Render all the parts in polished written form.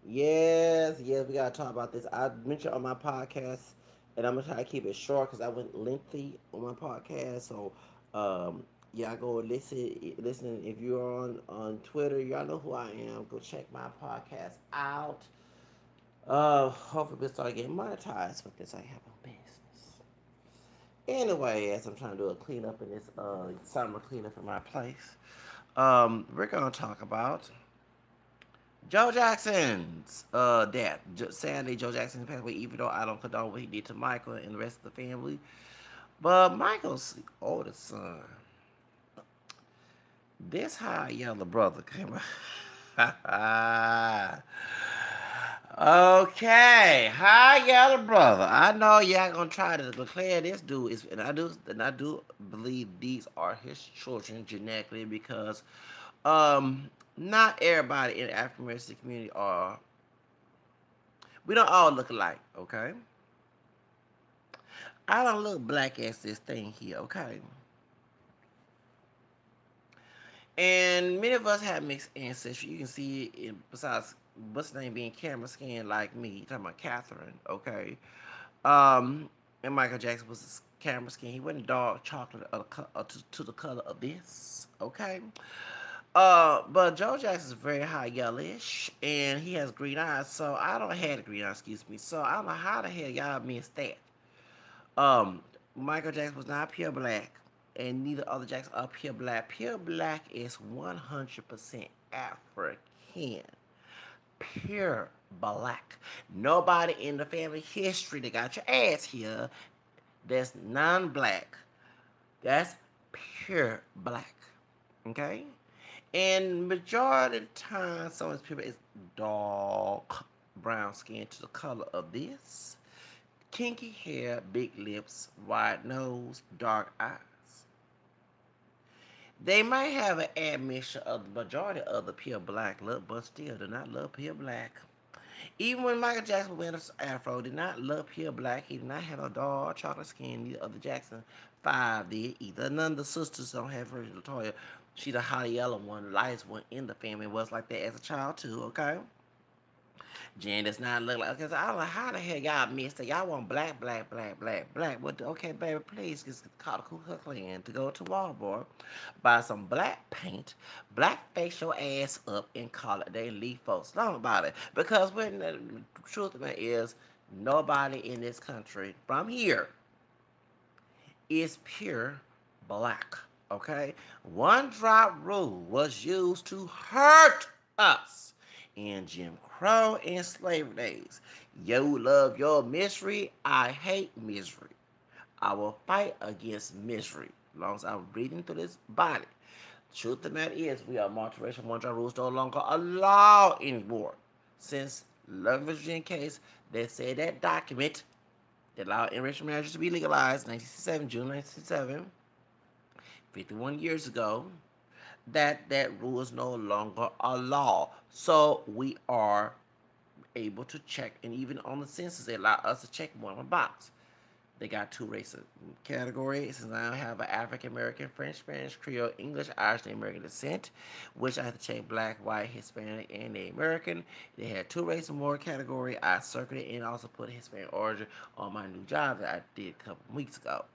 Yes, yes, we gotta talk about this. I mentioned on my podcast, and I'm gonna try to keep it short because I went lengthy on my podcast. So, yeah, go listen. If you're on Twitter, y'all know who I am. Go check my podcast out. Hopefully we'll start getting monetized with this. I have no business. Anyway, as I'm trying to do a cleanup in this summer cleanup in my place, we're gonna talk about Joe Jackson's death. Sadly, Joe Jackson passed away, even though I don't condone what he did to Michael and the rest of the family. But Michael's oldest son, this high yellow brother came out. Okay, hi yellow brother. I know y'all gonna try to declare this dude is, and I do believe these are his children genetically because, not everybody in the African American community are. We don't all look alike, okay? I don't look black as this thing here, okay? And many of us have mixed ancestry. You can see it besides what's the name being camera skin like me. You're talking about Catherine, okay? And Michael Jackson was camera skin. He wasn't dark chocolate to the color of this, okay? But Joe Jackson is very high yellowish, and he has green eyes. So I don't have green eyes, excuse me. So I don't know how the hell y'all missed that. Um, Michael Jackson was not pure black, and neither other Jackson are pure black. Pure black is 100% African. Pure black. Nobody in the family history that got your ass here that's non-black. That's pure black. Okay? And majority of the time, some of these people is dark brown skin to the color of this. Kinky hair, big lips, wide nose, dark eyes. They might have an admixture of the majority of the pure black look, but still do not love pure black. Even when Michael Jackson went afro, did not love pure black. He did not have a dark chocolate skin. Neither of the Jackson 5 did either. None of the sisters don't have her. Latoya, she the hot yellow one, lightest one in the family. Was like that as a child too. Okay. Jen does not look like. Cause I don't know how the hell y'all missed it. Y'all want black, black, black, black, black. What? Okay, baby, please just call the Ku Klux Klan to go to Walmart, buy some black paint, black face your ass up, and call it. They leave folks alone about it. Because when the truth of it is, nobody in this country from here is pure black. Okay? One drop rule was used to hurt us in Jim Crow and slavery days. You love your misery, I hate misery. I will fight against misery as long as I'm breathing through this body. Truth of the matter is, we are multiracial. One drop rules no longer allow anymore. Since Love Virginia case, they said that document that allowed interracial marriages to be legalized, 1967, June 1967, 51 years ago, that rule is no longer a law. So we are able to check, and even on the census, they allow us to check one box. They got two races categories. And now I have an African American, French, Spanish, Creole, English, Irish, and American descent, which I have to check black, white, Hispanic, and Native American. They had two races more category. I circled it and also put Hispanic origin on my new job that I did a couple weeks ago.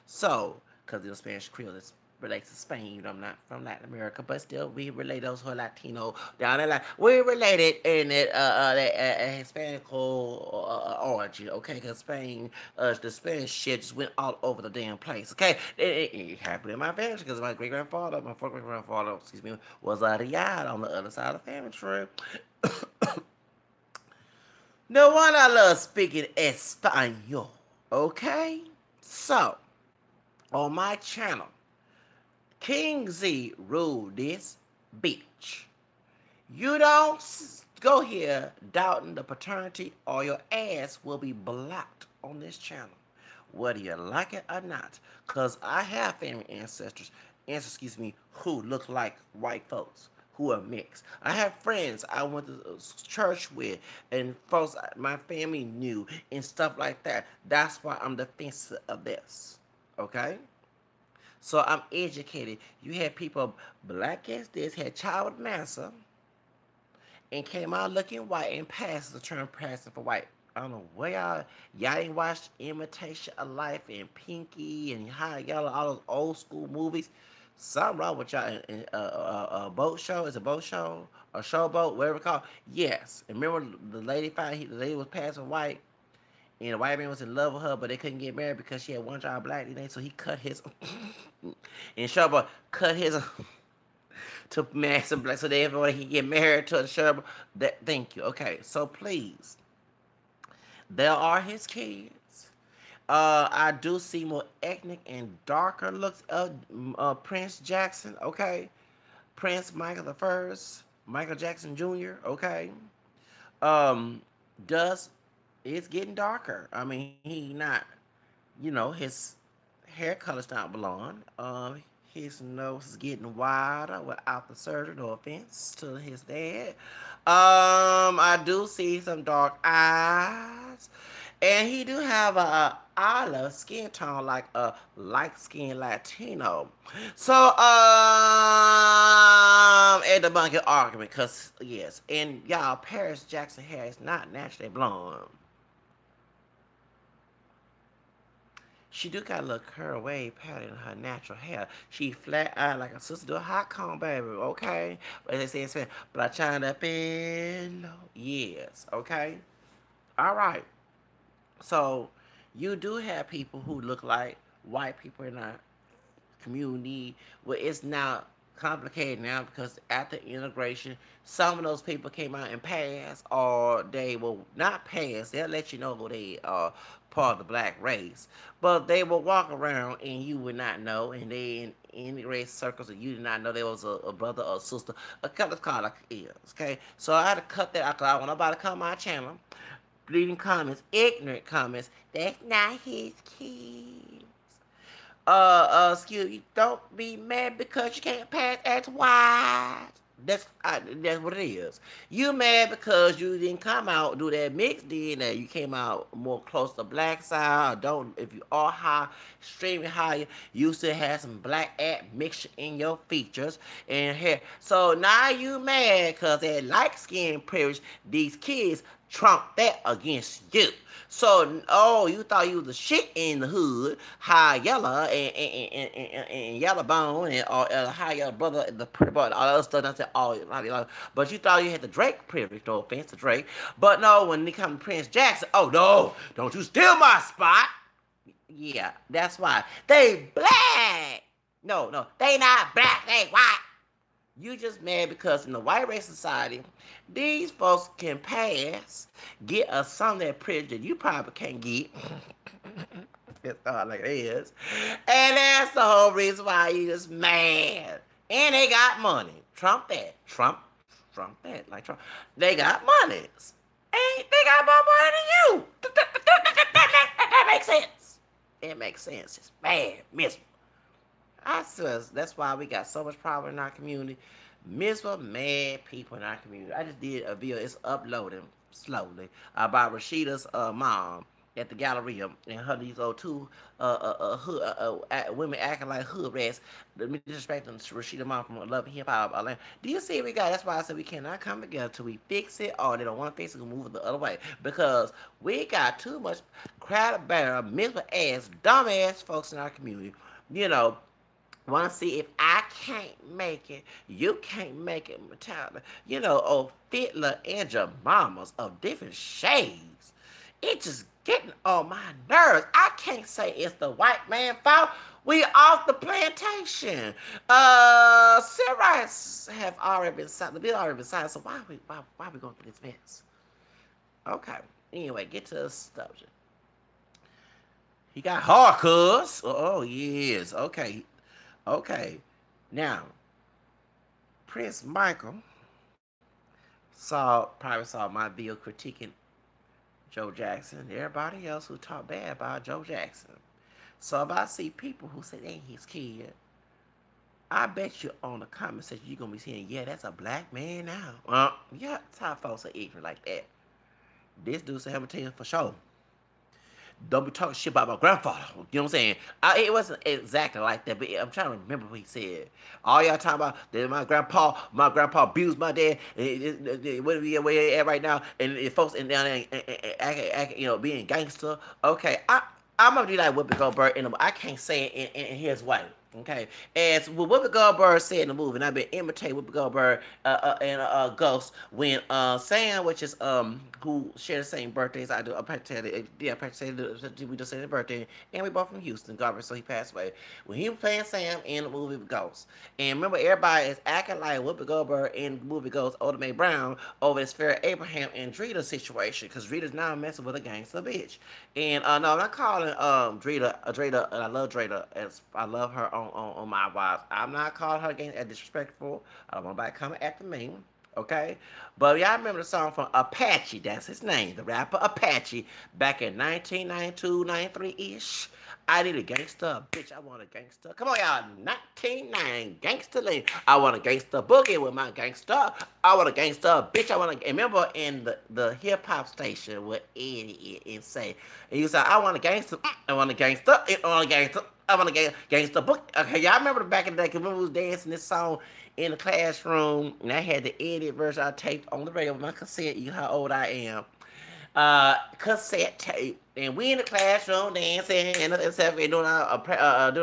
So, because the Spanish Creole is relates to Spain. You know, I'm not from Latin America, but still we relate those who are Latino down there. Like we're related in that Hispanic origin, okay? Because Spain, the Spanish shit just went all over the damn place, okay? It happened in my family because my great grandfather, my fourth great grandfather, excuse me, was a Riyadh on the other side of the family tree. No one I love speaking Espanol, okay? So, on my channel, King Z ruled this bitch. You don't go here doubting the paternity or your ass will be blocked on this channel. Whether you like it or not. Because I have family excuse me, who look like white folks, who are mixed. I have friends I went to church with, and folks my family knew, and stuff like that. That's why I'm defensive of this. Okay? So I'm educated. You had people black as this, had child with Massa, and came out looking white and passed the term passing for white. I don't know where y'all ain't watched Imitation of Life and Pinky and how y'all all those old school movies. Something wrong with y'all. A boat show is a boat show, a showboat, whatever it's called. Yes, and remember the lady the lady was passing white, and the white man was in love with her, but they couldn't get married because she had one child black DNA, so he cut his and showboat cut his to marry some black, so therefore he get married to a showboat. That thank you. Okay, so please, there are his kids. I do see more ethnic and darker looks of Prince Jackson. Okay, Prince Michael the First, Michael Jackson Jr. Okay, um, does it's getting darker. I mean, he not, his hair color's not blonde. His nose is getting wider without the surgery. No offense to his dad. I do see some dark eyes, and he do have a olive skin tone, like a light skinned Latino. So, and the monkey argument, cause yes, and y'all, Paris Jackson hair is not naturally blonde. She do got a little curl wave pattern in her natural hair. She flat eye like a sister do a hot comb, baby, okay? But they say in Spanish, planchando pelo. Yes, okay? All right. So, you do have people who look like white people in our community. Well, it's now complicated now because after integration, some of those people came out and passed, or they will not pass. They'll let you know they are part of the black race, but they will walk around and you would not know, and they in the race circles, and you did not know there was a brother or a sister. A cut is called like it is. Okay, so I had to cut that out because I want nobody to come on my channel, reading comments, ignorant comments. That's not his kid. Excuse you, don't be mad because you can't pass as wide. That's what it is. You mad because you didn't come out do that mixed DNA. You came out more close to black side. Don't if you are high, extremely high, you still have some black admixture in your features and hair. So now you mad because that light skin privilege, these kids trump that against you. So, oh, you thought you was the shit in the hood, high yellow and yellow bone, and or high yellow brother, the pretty boy, all that other stuff. And I said, oh, but you thought you had the Drake privilege. No offense to Drake, but no, when they come to Prince Jackson, oh no, don't you steal my spot. Yeah, that's why they black. No, no, they not black. They white. You just mad because in the white race society, these folks can pass, get us some of that privilege that you probably can't get. It's hard like it is. And that's the whole reason why you just mad. And they got money. Trump that. Trump that. Like Trump. They got money. And they got more money than you. That makes sense. It makes sense. It's bad. Miserable. I says that's why we got so much problem in our community. Miserable, mad people in our community. I just did a video. It's uploading slowly about Rashida's mom at the Galleria and her these old two hood, women acting like hood rats, disrespecting Rashida mom from Love and Hip Hop Atlanta. Do you see we got? That's why I said we cannot come together till we fix it, or they don't want to fix it, we'll move it the other way because we got too much crowd bearer, miserable ass, dumb ass folks in our community. You know, want to see if I can't make it, you can't make it, Metallica. You know, oh, Fitler and your mamas of different shades. It just getting on my nerves. I can't say it's the white man fault. We off the plantation. Civil rights have already been signed. The bill already been signed. So why we going through this mess? Okay. Anyway, get to the subject. He got hard, cuz. Oh, yes. Okay. Okay, now Prince Michael probably saw my video critiquing Joe Jackson and everybody else who talk bad about Joe Jackson. So if I see people who say they ain't his kid, I bet you on the comment section you're gonna be saying, yeah, that's a black man now. Yeah, that's how folks are ignorant like that. This dude said, I'm gonna tell you for sure. don't be talking shit about my grandfather. You know what I'm saying? It wasn't exactly like that, but I'm trying to remember what he said. All y'all talking about that my grandpa abused my dad. Where he at right now? And folks and down there, being gangster. Okay, I'm gonna be like Whoopi Goldberg I can't say it in his way. Okay, as Whoopi Goldberg said in the movie, and I've been imitating Whoopi Goldberg and Ghost when Sam, which is who share the same birthdays I do. I practically we just said his birthday, and we both from Houston, Goldberg, so he passed away. When he was playing Sam in the movie Ghost, and remember everybody is acting like Whoopi Goldberg in the movie Ghost, Oda Mae Brown over this Farrah Abraham and Drita situation, because Drita's now messing with a gangster bitch. And no, I'm not calling Drita, and I love Drita, as I love her on my wives. I'm not calling her again as disrespectful. I don't want nobody coming after me. Okay? But y'all remember the song from Apache, that's his name, the rapper Apache, back in 1992, 93-ish. I need a gangster, bitch, I want a gangster. Come on, y'all, 1999, gangster lane. I want a gangster boogie with my gangster. I want a gangster, bitch, I want a... Remember in the hip-hop station with Eddie and say, and you say, I want a gangster, I want a gangster, I want a gangster. I want a gangster book. Okay, y'all remember back in the day, because we was dancing this song in the classroom, and I had the edit version I taped on the radio with my cassette. You know how old I am. Cassette tape, and we in the classroom dancing and stuff, and doing a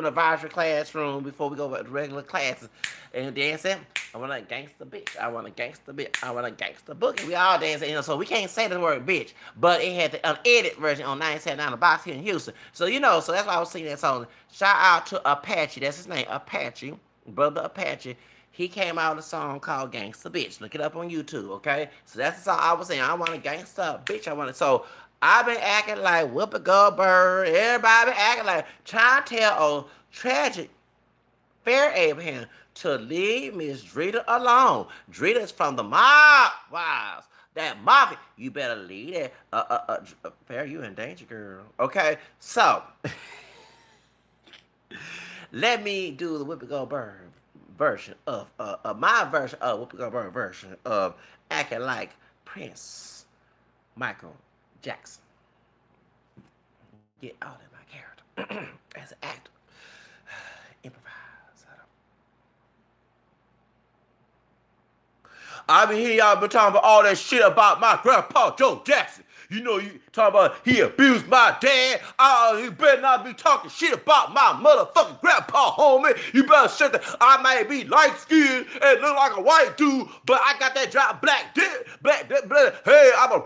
advisory classroom before we go to regular classes, and dancing. I want a gangster bitch. I want a gangster bitch. I want a gangster book. And we all dancing, so we can't say the word bitch, but it had the unedited version on 97.9 The Box here in Houston. So so that's why I was singing that song. Shout out to Apache. That's his name, Apache, brother Apache. He came out with a song called Gangsta Bitch. Look it up on YouTube, okay? So that's the song I was saying. I want a gangsta bitch. I want it. So I've been acting like Whoopi Goldberg. Everybody been acting like trying to tell a tragic Farrah Abraham to leave Miss Drita alone. Drita's from the mob wives. That mafia. You better leave that. Farrah, you in danger, girl. Okay? So let me do the Whoopi Goldberg version of my version of Whoopi Goldberg version of acting like Prince Michael Jackson. Get out of my character as an actor. Improvise. I been hearing y'all been talking about all that shit about my grandpa Joe Jackson. You know, you talking about he abused my dad. You better not be talking shit about my motherfucking grandpa, homie. You better shut the... I might be light-skinned and look like a white dude, but I got that dry black dick, blood. Hey, I'm a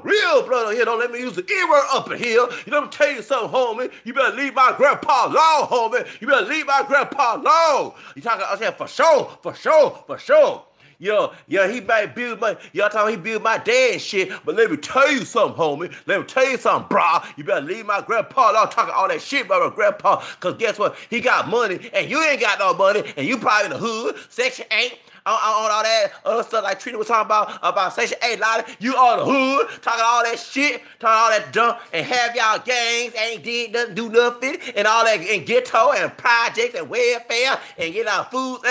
real brother here. Don't let me use the E-word up in here. You know, let me tell you something, homie. You better leave my grandpa alone, homie. You better leave my grandpa alone. You talking, I said, for sure. He might build y'all talking he build my dad and shit, but let me tell you something, homie. Let me tell you something, brah. You better leave my grandpa alone talking all that shit about my grandpa, because guess what? He got money, and you ain't got no money, and you probably in the hood, Section 8, on all that other stuff like Trina was talking about Section 8 lolly. You on the hood, talking all that shit, talking all that dump, and have y'all gangs ain't did nothing, do nothing, and all that, and ghetto, and projects, and welfare, and get our food,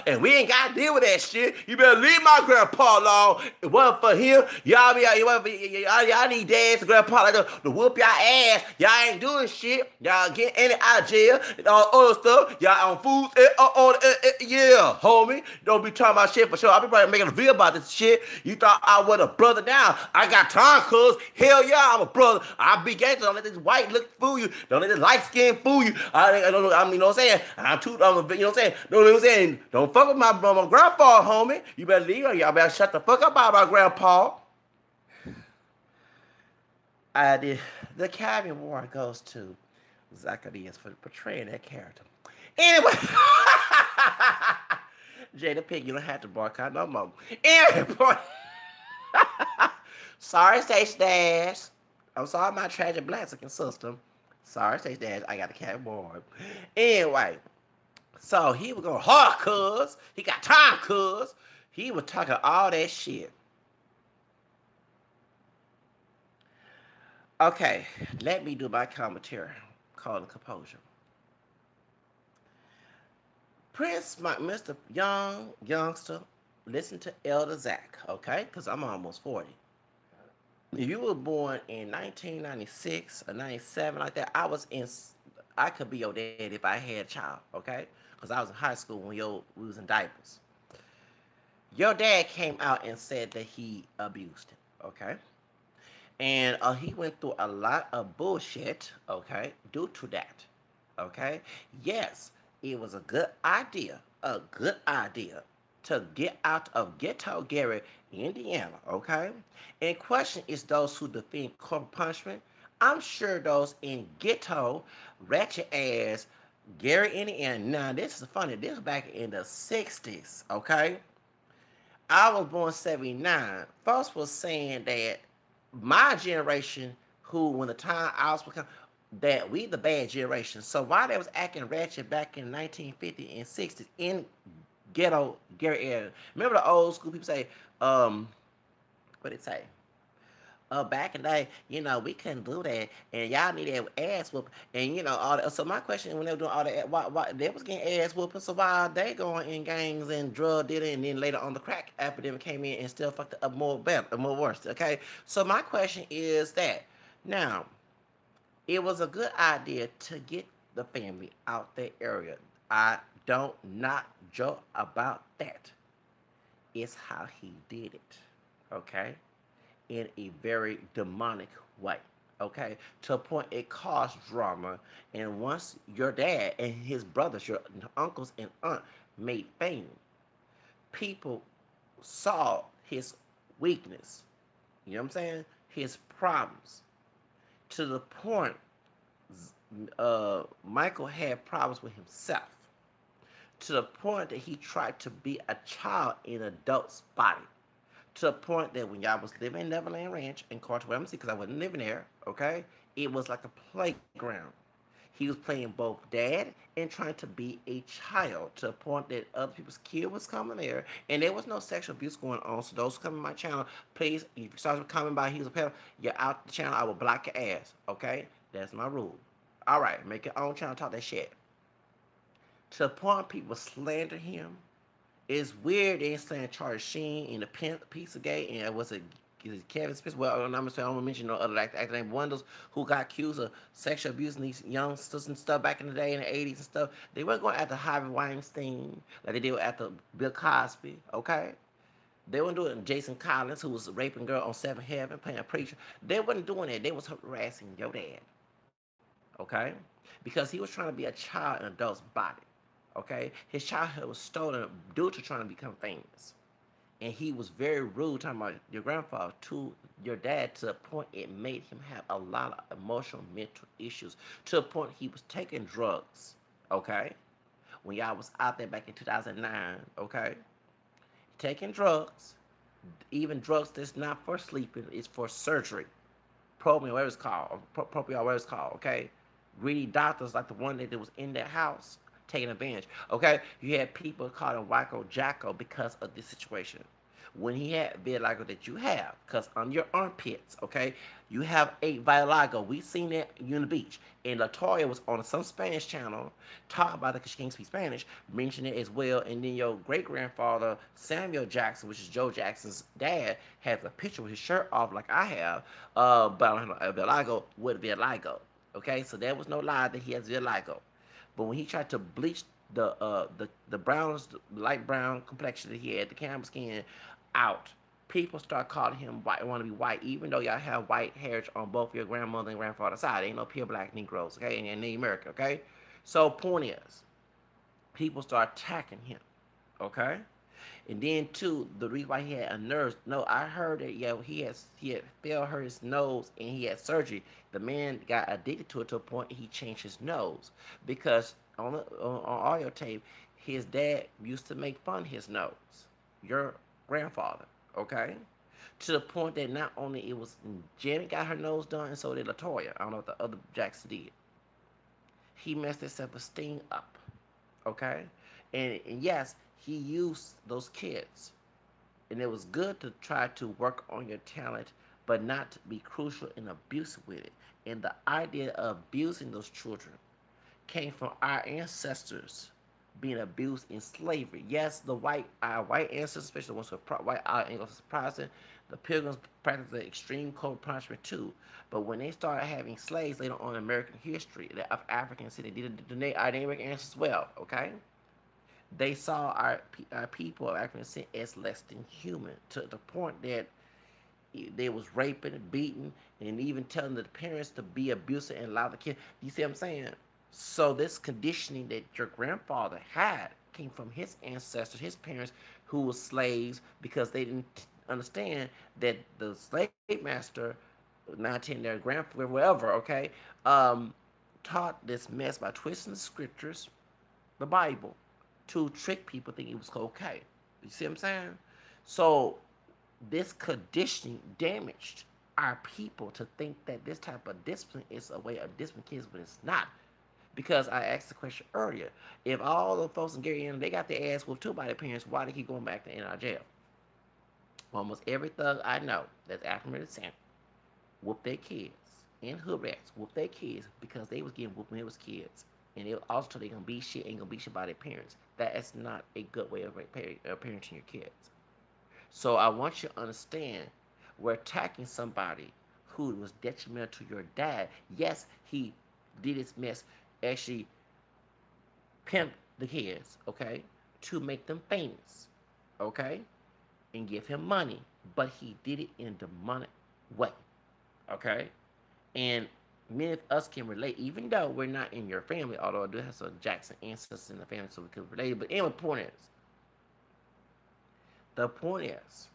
and we ain't got to deal with that shit. You better leave my grandpa alone. It wasn't for him. Y'all need dads and grandpa like to whoop y'all ass. Y'all ain't doing shit. Y'all get any out of jail and all other stuff. Y'all on food. Yeah, homie. Don't be talking about shit for sure. I be probably making a video about this shit. You thought I was a brother now. I got time, cuz. Hell yeah, I'm a brother. I be gangster. Don't let this white look fool you. Don't let this light skin fool you. I you know what I'm saying? You know what I'm saying? Don't fuck with my grandpa, homie. You better leave her. Y'all better shut the fuck up about my grandpa. The Academy Award goes to Zacchaeus for portraying that character. Anyway, Jada Pig, you don't have to boycott no more. Anyway, sorry, Station Dash. I'm sorry, my tragic Blaxican system. Sorry, Station Dash. I got the Academy Award. Anyway, so he was going hard, cuz. He got time, cuz. He was talking all that shit. Okay, let me do my commentary called Composure. Prince, Mr. Youngster, listen to Elder Zach, okay? Because I'm almost 40. If you were born in 1996 or 97 like that, I could be your dad if I had a child, okay? Because I was in high school when we was in diapers. Your dad came out and said that he abused him, okay? And he went through a lot of bullshit, okay, due to that, okay? Yes, it was a good idea to get out of Ghetto Gary, Indiana, okay? And question is those who defend corporal punishment. I'm sure those in Ghetto, ratchet ass, Gary, Indiana. Now, this is funny. This was back in the 60s, okay? I was born 79. Folks was saying that my generation, who when the time I was becoming, that we the bad generation. So why they was acting ratchet back in 1950 and 60s in ghetto Gary area. Remember the old school people say, what did it say? Back in the day, we couldn't do that, and y'all need that ass whoop, and all that. So my question, when they were doing all that, why they was getting ass whooping? So why are they going in gangs and drug dealing, and then later on the crack epidemic came in and still fucked up more better, more worse? Okay, so my question is that now it was a good idea to get the family out that area. I don't not joke about that. It's how he did it. Okay, in a very demonic way. Okay, to a point it caused drama. And once your dad and his brothers, your uncles and aunt made fame, people saw his weakness. You know what I'm saying? His problems. To the point, Michael had problems with himself. To the point that he tried to be a child in an adult's body, to the point that when y'all was living in Neverland Ranch in Carter, because I wasn't living there, okay, it was like a playground. He was playing both dad and trying to be a child, to the point that other people's kid was coming there, and there was no sexual abuse going on. So those who come to my channel, please, if you start coming by, he was a pedo, you're out the channel. I will block your ass, okay? That's my rule. All right, make your own channel, talk that shit. To the point people slander him. It's weird they ain't saying Charlie Sheen in the Pizza Gate, and was it Kevin Smith? Well, I'm gonna say I don't mention no other actor named Wonders who got accused of sexual abusing these youngsters and stuff back in the day in the 80s and stuff. They weren't going after Harvey Weinstein like they did after Bill Cosby, okay? They weren't doing Jason Collins, who was raping girl on Seventh Heaven, playing a preacher. They wasn't doing that. They was harassing your dad, okay? Because he was trying to be a child in an adult's body, okay? His childhood was stolen due to trying to become famous. And he was very rude, talking about your grandfather, to your dad, to the point it made him have a lot of emotional, mental issues, to the point he was taking drugs, okay? When y'all was out there back in 2009, okay? Taking drugs, even drugs that's not for sleeping, it's for surgery. Propio, whatever it's called, whatever it's called, okay? Greedy doctors like the one that was in that house taking advantage, okay? You had people calling Wacko Jacko because of this situation. When he had vitiligo that you have, because on your armpits, okay, you have a vitiligo. We seen that you on the beach. And Latoya was on some Spanish channel talking about it because she can't speak Spanish, mentioned it as well. And then your great grandfather, Samuel Jackson, which is Joe Jackson's dad, has a picture with his shirt off like I have, but I don't have a vitiligo with vitiligo. Okay, so there was no lie that he has vitiligo. But when he tried to bleach the browns, light brown complexion that he had, the camel skin out, people start calling him white, want to be white, even though y'all have white heritage on both your grandmother and grandfather's side. Ain't no pure black Negroes, okay, in America, okay. So point is, people start attacking him, okay. And then too, the reason why he had a nurse. No, I heard that he had failed hurt his nose and he had surgery. The man got addicted to it to a point he changed his nose because on audio tape, his dad used to make fun of his nose. Your grandfather, okay? To the point that not only it was Janet got her nose done, and so did Latoya. I don't know what the other Jackson did. He messed his self-esteem up, okay? And yes, he used those kids. And it was good to try to work on your talent, but not to be crucial and abusive with it. And the idea of abusing those children came from our ancestors being abused in slavery. Yes, the white our white ancestors, especially the ones who are white, our Anglo Protestant, The Pilgrims practiced the extreme cold punishment too. But when they started having slaves later on in American history of Africans, see, they did our Native American ancestors well, okay? They saw our people of African descent as less than human to the point that they was raping and beating and even telling the parents to be abusive and allow the kid. You see what I'm saying? So this conditioning that your grandfather had came from his ancestors, his parents, who were slaves because they didn't understand that the slave master, 19 their grandfather, whatever, okay, um, taught this mess by twisting the scriptures, the Bible, to trick people thinking it was okay. You see what I'm saying? So this conditioning damaged our people to think that this type of discipline is a way of disciplining kids, but it's not. Because I asked the question earlier, if all the folks in Gary they got their ass whooped too by their parents, why they keep going back to in our jail? Almost every thug I know that's African descent whoop their kids. And hood rats whoop their kids because they was getting whooped when they was kids. And they also told they gonna be shit, ain't gonna be shit by their parents. That is not a good way of parenting your kids. So I want you to understand, we're attacking somebody who was detrimental to your dad. Yes, he did his mess, actually pimp the kids, okay, to make them famous, okay, and give him money. But he did it in a demonic way, okay? And many of us can relate, even though we're not in your family, although I do have some Jackson ancestors in the family, so we can relate. But anyway, the point is,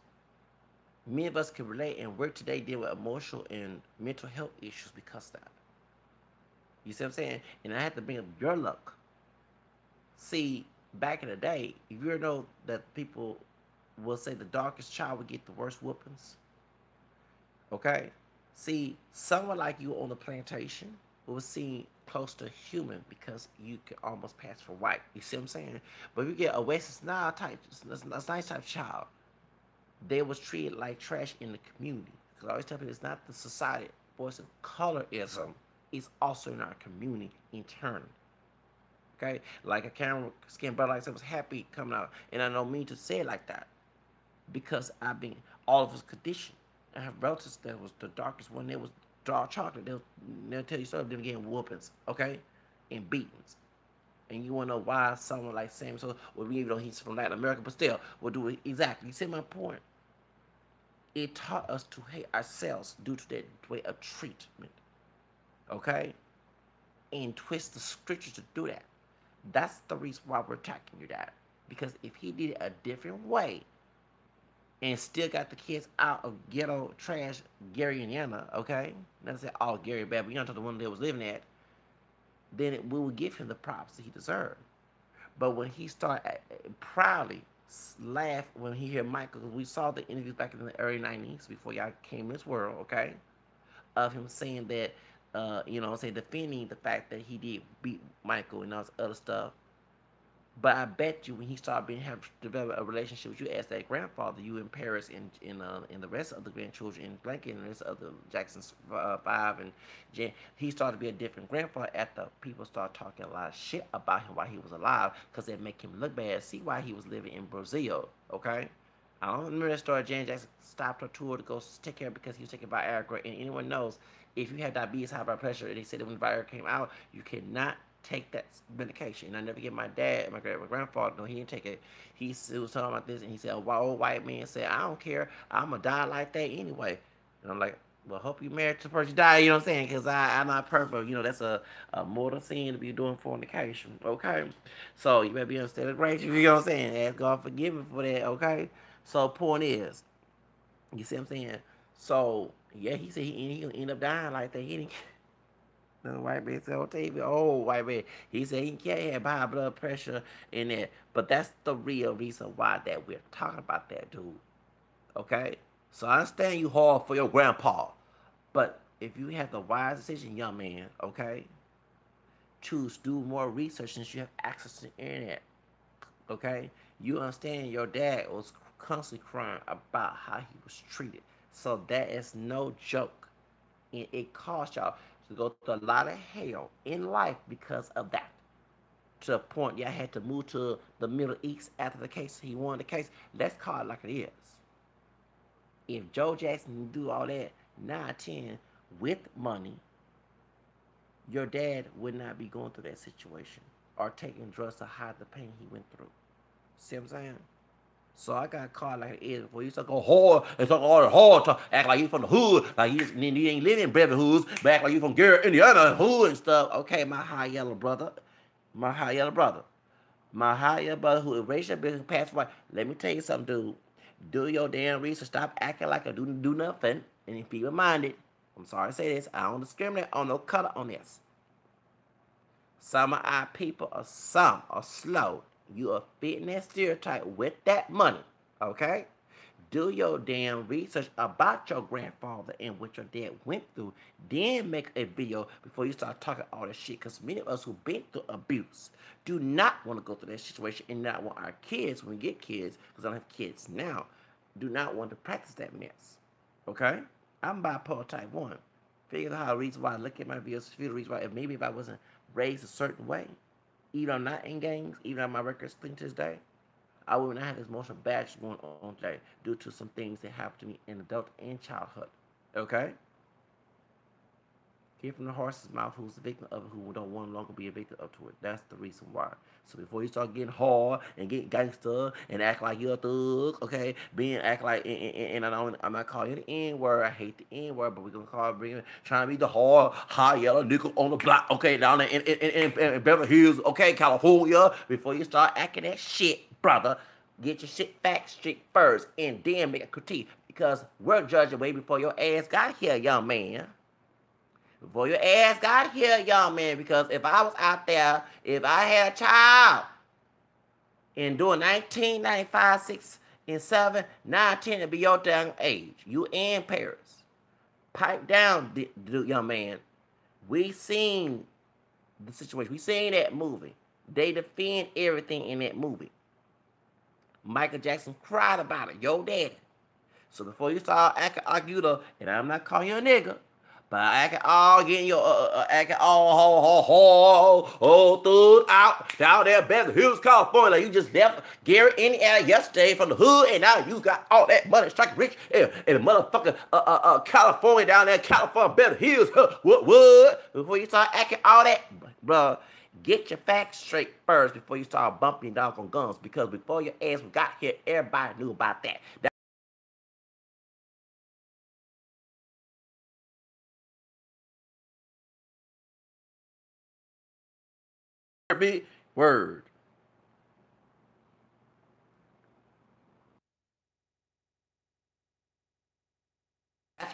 many of us can relate, and we're today dealing with emotional and mental health issues because of that. You see what I'm saying? And I have to bring up your luck. See, back in the day, you know that people will say the darkest child would get the worst whoopings. Okay? See, someone like you on the plantation was seen close to human because you could almost pass for white. You see what I'm saying? But if you get a Western Nile type, a nice type child, they was treated like trash in the community. Because I always tell people it's not the society voice of colorism, it's also in our community in turn. Okay? Like a camera skin brother like I said was happy coming out. And I don't mean to say it like that. Because I've been all of us conditioned. I have relatives that was the darkest one. They was dark chocolate. They'll tell you stuff. Them getting whoopings, okay, and beatings. And you want to know why someone like Sam? So, well, we even though he's from Latin America, but still, will do it exactly. You see my point? It taught us to hate ourselves due to that way of treatment, okay, and twist the scriptures to do that. That's the reason why we're attacking your dad. Because if he did it a different way, and still got the kids out of ghetto trash Gary, Indiana, okay? Not to say all Gary bad, but you know the one that was living at, then we will give him the props that he deserved. But when he started proudly laugh when he heard Michael, because we saw the interviews back in the early 90s before y'all came in this world, okay? Of him saying that, say defending the fact that he did beat Michael and all this other stuff. But I bet you when he started have developed a relationship with you as that grandfather, you in Paris and the rest of the grandchildren in Blanket and the rest of the Jackson's five and Jen, he started to be a different grandfather after people started talking a lot of shit about him while he was alive because they make him look bad. See why he was living in Brazil, okay? I don't remember that story. Janet Jackson stopped her tour to go take care of because he was taking Viagra. And anyone knows if you have diabetes, high blood pressure, and they said that when Viagra came out, you cannot take that medication. And I never get my dad, my grandfather, no, he didn't take it. He was talking about this, and he said, a old white man said, I don't care. I'm going to die like that anyway. And I'm like, well, hope you married to the person you die, you know what I'm saying? Because I'm not perfect. You know, that's a mortal sin to be doing fornication, okay? So you better be on steady grace, you know what I'm saying? Ask God forgive me for that, okay? So point is, you see what I'm saying? So, yeah, he said he gonna end up dying like that. He didn't. The white man said on TV, oh, white man. He said he can't have high blood pressure in that. But that's the real reason why that we're talking about that, dude. Okay? So I understand you hard for your grandpa. But if you have the wise decision, young man, okay, choose do more research since you have access to the internet. Okay? You understand your dad was constantly crying about how he was treated. So that is no joke. And it cost y'all to go through a lot of hell in life because of that. To the point y'all had to move to the Middle East after the case. He won the case. Let's call it like it is. If Joe Jackson do all that 9-10 with money, your dad would not be going through that situation or taking drugs to hide the pain he went through. See what I'm saying? So I got caught like it is before you start go hard and start all the hard talk, act like you from the hood, like you ain't living in Beverly Hoods, but act like you from Gary, Indiana, hood and stuff. Okay, my high yellow brother, my high yellow brother, my high yellow brother who erased your business past away. Let me tell you something, dude. Do your damn research. Stop acting like I do nothing, and be reminded. I'm sorry to say this. I don't discriminate on no color on this. Some of our people are slow. You are fitting that stereotype with that money. Okay? Do your damn research about your grandfather and what your dad went through. Then make a video before you start talking all this shit. Because many of us who've been through abuse do not want to go through that situation and not want our kids, when we get kids, because I don't have kids now, do not want to practice that mess. Okay? I'm bipolar type 1. Figure out how the reason why I look at my videos, feel the reason why, if maybe if I wasn't raised a certain way, even I'm not in gangs, even though my record's clean to this day, I would not have this emotional baggage going on today due to some things that happened to me in adult and childhood. Okay? Hear from the horse's mouth who's the victim of it, who don't want to longer be a victim of to it. That's the reason why. So before you start getting hard and get gangster and act like you're a thug, okay, act like and I'm not calling you the N word. I hate the N word, but we're gonna call it trying to be the hard, high yellow nickel on the block, okay, down there in Beverly Hills, okay, California. Before you start acting that shit, brother, get your shit facts straight first, and then make a critique because we're judging way before your ass got here, young man. Before your ass got here, young man, because if I was out there, if I had a child and doing 1995, 6, and 7, 9, 10 to be your damn age, you and Paris. Pipe down, young man. We seen the situation. We seen that movie. They defend everything in that movie. Michael Jackson cried about it, your daddy. So before you start acting like you the, and I'm not calling you a nigga, but acting all getting your acting all through out down there, Beverly Hills, California, like you just left Gary, Indiana yesterday from the hood, and now you got all that money, striking rich, and motherfucking California down there, California, Beverly Hills, what? Before you start acting all that, bruh. Get your facts straight first before you start bumping your dog on guns. Because before your ass got here, everybody knew about that. Word.